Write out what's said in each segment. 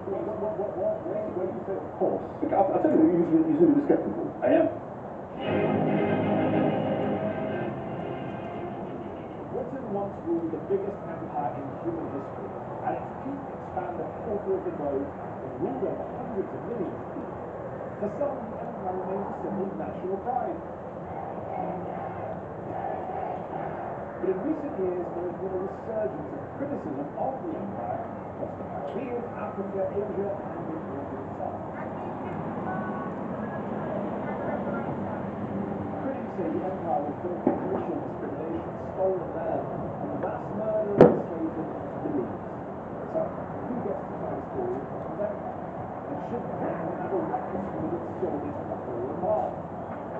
Where do you say? Of course. Look, I'll tell you, you seem to be sceptical. I am. Britain once ruled the biggest empire in human history. At its peak, it spanned a quarter of the globe and ruled over hundreds of millions of people. For some, the empire remains a symbol of national pride. But in recent years, there has been a resurgence of criticism of the empire across the Caribbean, Africa, Asia, and the North itself. Critics say the empire was built on racial discrimination, stolen land, and the mass murder of enslaved millions. So, who gets to tell the story of Britain's empire? And should Britain have a record with its story to fall apart?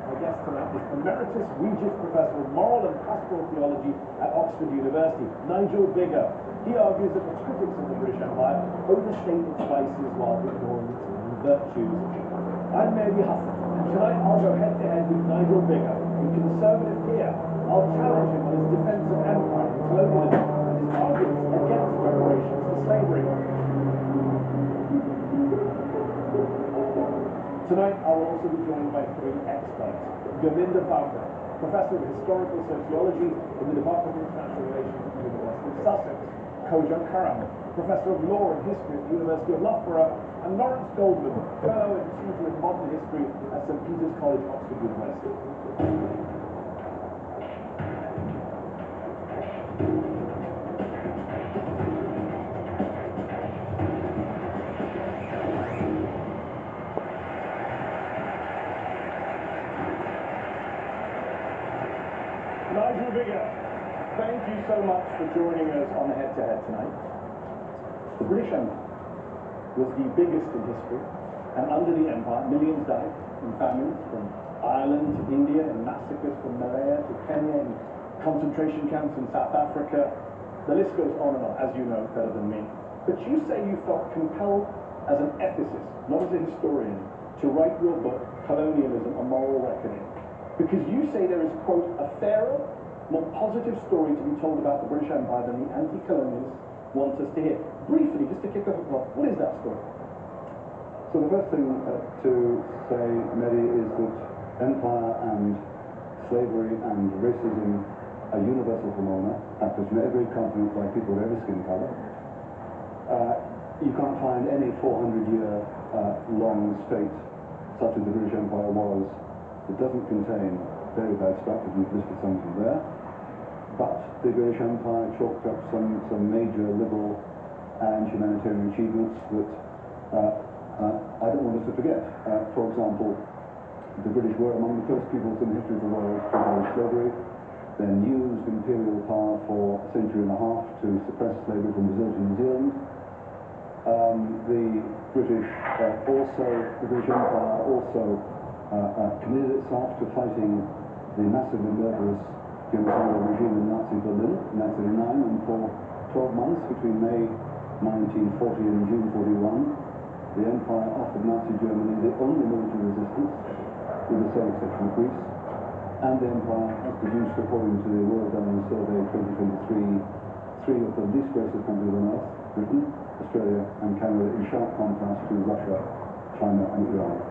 My guest tonight is Emeritus Regius Professor of Moral and Pastoral Theology at Oxford University, Nigel Biggar. He argues that the critics of the British Empire overstate its vices while ignoring its own virtues. I'm Mary Husson, and tonight I'll go head-to-head with Nigel Biggar, a conservative peer. I'll challenge him on his defense of empire and colonialism and his arguments against reparations for slavery. Tonight, I will also be joined by three experts. Gominda Bhabra, Professor of Historical Sociology in the Department of International Relations at the University of Sussex. Kojo Karam, Professor of Law and History at the University of Loughborough. And Lawrence Goldman, Fellow and Tutor in Modern History at St. Peter's College, Oxford University. Nigel Biggar, thank you so much for joining us on the Head-to-Head tonight. The British Empire was the biggest in history, and under the Empire, millions died in famines from Ireland to India, in massacres from Malaya to Kenya, in concentration camps in South Africa. The list goes on and on, as you know better than me. But you say you felt compelled as an ethicist, not as a historian, to write your book, Colonialism, A Moral Reckoning. Because you say there is, quote, a fairer, more positive story to be told about the British Empire than the anti-colonialists want us to hear. Briefly, just to kick off the plot, what is that story? So the first thing to say, Mary, is that empire and slavery and racism are universal phenomena, practiced in every continent by people of every skin color. You can't find any 400-year long state such as the British Empire was. It doesn't contain very bad stuff, as you've listed some of them there. But the British Empire chalked up some major liberal and humanitarian achievements that I don't want us to forget. For example, the British were among the first peoples in the history of the world to abolish slavery, then used imperial power for a century and a half to suppress slavery from Brazil to New Zealand. The British Empire also committed itself to fighting the massively murderous genocidal regime in Nazi Berlin in 1939, and for 12 months between May 1940 and June 41, the Empire offered Nazi Germany the only military resistance, with the sole exception of Greece, and the Empire has produced, according to the World Government Survey 2023, three of the least racist countries on earth: Britain, Australia, and Canada, in sharp contrast to Russia, China, and Iran.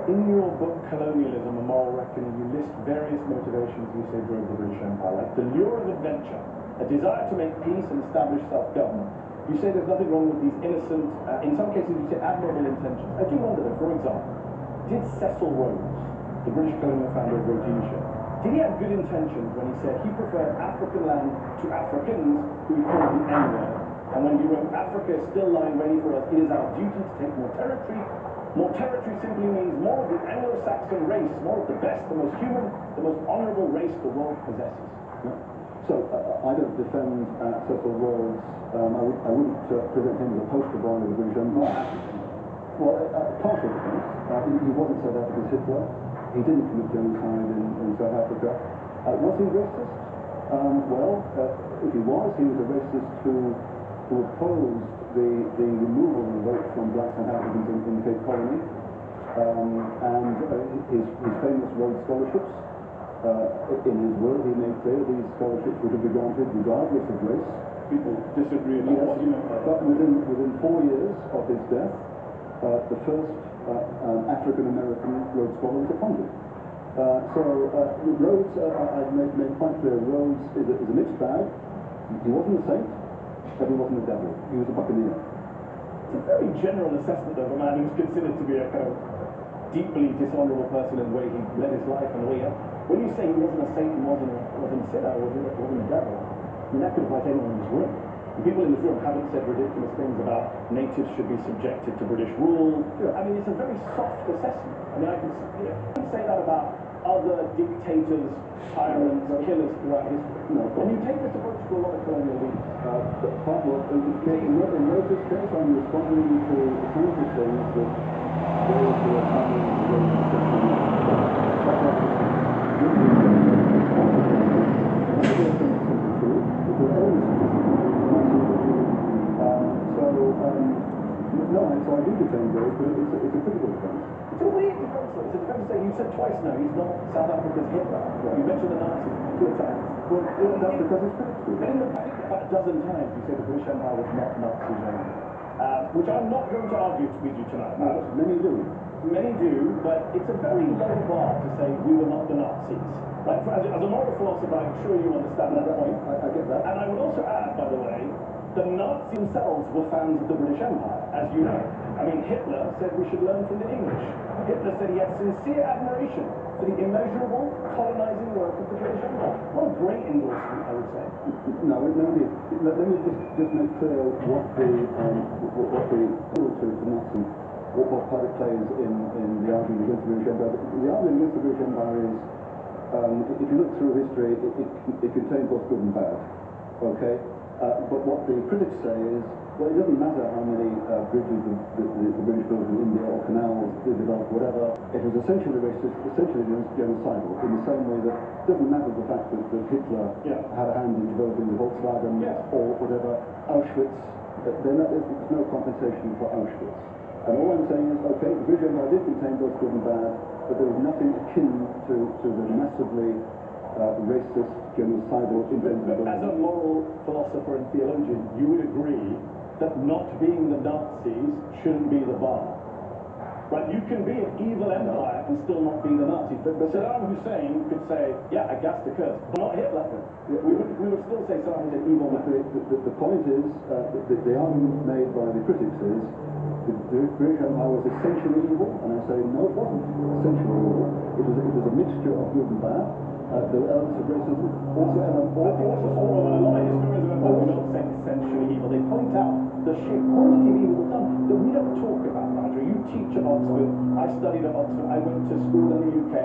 In your book, Colonialism, A Moral Reckoning, you list various motivations you say drove the British Empire, like the lure of adventure, a desire to make peace and establish self-government. You say there's nothing wrong with these innocent, in some cases you say admirable intentions. I do wonder though, for example, did Cecil Rhodes, the British colonial founder of Rhodesia, did he have good intentions when he said he preferred African land to Africans, who he called the N-word? And when he wrote, Africa is still lying ready for us, it is our duty to take more territory. More territory simply means more of the Anglo-Saxon race, more of the best, the most human, the most honourable race the world possesses. Yeah. So I don't defend Cecil Rhodes. I wouldn't present him as a poster boy of the British Empire. Well, partial defence. He wasn't South Africa's Hitler. He didn't commit genocide in South Africa. Was he racist? If he was a racist who opposed the removal of the vote from blacks and Africans in the Cape Colony, and his famous Rhodes scholarships. In his will, he made clear these scholarships were to be granted regardless of race. People disagree about what you meant by that. But within 4 years, of his death, the first African-American Rhodes Scholar was a convict. Rhodes, I've made quite clear, Rhodes is a mixed bag. He wasn't a saint, but he wasn't a devil. He was a buccaneer. It's a very general assessment of a man who's considered to be a kind of deeply dishonorable person in the way he led his life and the way he... When you say he wasn't a saint, he wasn't a sinner, wasn't a devil, I mean, that could apply to anyone in this room. The people in this room haven't said ridiculous things about natives should be subjected to British rule. Yeah. I mean, it's a very soft assessment. I mean, I can say that about other dictators, tyrants, killers throughout history. No, and you take this approach to a lot of colonial leaders. In Rhodes' case, I'm responding to the kinds of things that those who are coming to the so I do defend those, but it's a critical defense. It's a weird defense, though. It's a defense saying, you said twice now, he's not South Africa's Hitler. Right. You mentioned the Nazis 2 times. Well, that's because it's critical. And in the past, about a dozen times, you say the British Empire was not Nazi Germany. Which I'm not going to argue with you tonight about. No, many do. Many do, but it's a very low bar to say we were not the Nazis. Like, as a moral philosopher, I'm sure you understand that point. I get that. And I would also add, by the way, the Nazis themselves were fans of the British Empire, as you know. I mean, Hitler said we should learn from the English. Hitler said he had sincere admiration for the immeasurable colonizing work of the British Empire. What a great endorsement, I would say. No, let me just make clear what the Nazis, what part it plays in the argument against the British Empire. The argument against the British Empire is, if you look through history, it contains both good and bad. Okay? But what the critics say is, well, it doesn't matter how many bridges the British built in India or canals they developed, whatever. It was essentially racist, essentially genocidal, in the same way that it doesn't matter the fact that Hitler had a hand in developing the Volkswagen or whatever. Auschwitz, there's no compensation for Auschwitz. And all I'm saying is, okay, the British Empire did contain both good and bad, but there was nothing akin to the massively racist, genocidal invasion. But as a moral philosopher and theologian, you would agree that not being the Nazis shouldn't be the bar. Right? You can be an evil empire and still not be the Nazis. But Saddam Hussein could say, yeah, I gassed the curse, but not Hitler. We would still say Saddam Hussein evil man. The point is, the argument made by the critics is, the British Empire was essentially evil, and I say, no, it wasn't essentially evil. It was a mixture of good and bad. There were elements of racism, also elements of... A lot of historians of empire don't say essentially evil. They point out the sheer quantity of evil done that we don't talk about, Nigel. You teach at Oxford, I studied at Oxford, I went to school in the UK.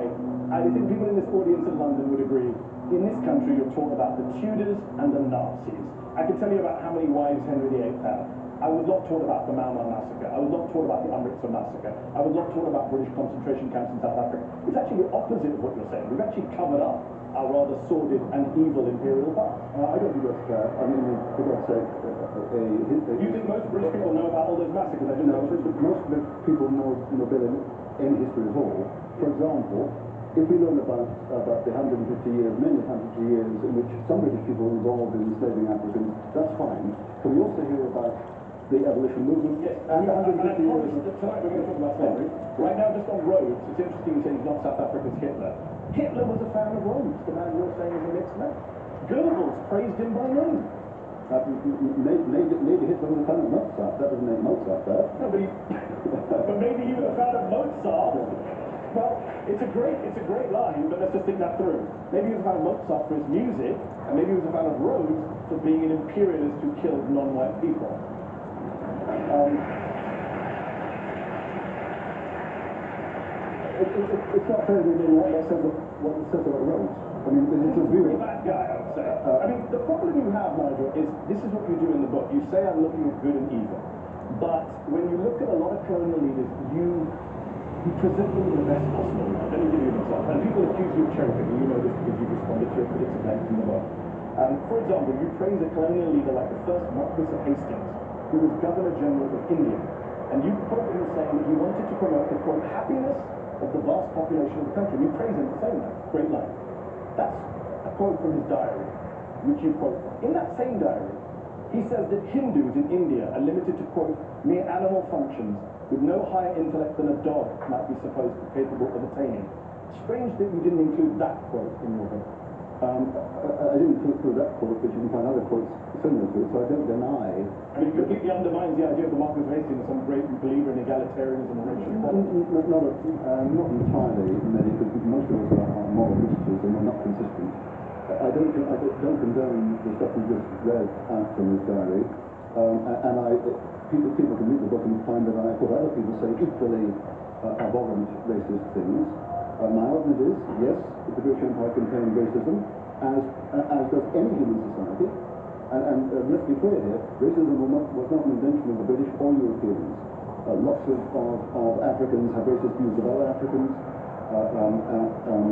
I think people in this audience in London would agree, in this country you're taught about the Tudors and the Nazis. I can tell you about how many wives Henry VIII had. I was not taught about the Mau Mau massacre. I was not taught about the Amritsar massacre. I was not taught about British concentration camps in South Africa. It's actually the opposite of what you're saying. We've actually covered up our rather sordid and evil imperial past. I don't think that's fair. I mean, for God's sake, do you think most British people know about all those massacres? No, most people know nobility in history at all. For example, if we learn about the 150 years, many 150 years in which some British people were involved in enslaving Africans, that's fine. Can we also hear about the abolition movement? Yes, and 150 years. Tonight we're going to talk about slavery. Right now, just on Rhodes, it's interesting you say he's not South Africa's Hitler. Hitler was a fan of Rhodes, the man you're saying is a mixed man. Goebbels praised him by name. Maybe Hitler was a fan of Mozart. That doesn't make Mozart bad. No, but maybe he was a fan of Mozart. Well, it's a great line, but let's just think that through. Maybe he was a fan of Mozart for his music, and maybe he was a fan of Rhodes for being an imperialist who killed non-white people. It's not fair to me what it says about Rhodes. I mean, it's a really bad guy, I would say. I mean, the problem you have, Nigel, is this is what you do in the book. You say I'm looking at good and evil. But when you look at a lot of colonial leaders, you present them in the best possible way. Let me give you an example. And people accuse you of cherry picking. You know this because you've responded to your critics at length in the book. For example, you praise a colonial leader like the first Marquis of Hastings, who was Governor General of India. And you quote him saying that he wanted to promote the, quote, happiness of the vast population of the country. You praise him for saying that. Great line. That's a quote from his diary, which you quote. In that same diary, He says that Hindus in India are limited to, quote, mere animal functions with no higher intellect than a dog might be supposed to be capable of attaining. Strange that you didn't include that quote in your book. I didn't include that quote, but you can find other quotes similar to it, so I don't deny. I mean, it completely undermines the idea of the Marcus Aurelius as some great believer in egalitarianism and racial equality. Not entirely, Mehdi, because most of us are moral misters and we're not consistent. I don't condone the stuff we just read out from his diary, people can read the book and find that I put other people say equally abhorrent racist things. My argument is, yes, the British Empire contained racism, as does any human society, and let's be clear here, racism was not an invention of the British or Europeans. Lots of Africans have racist views of other Africans.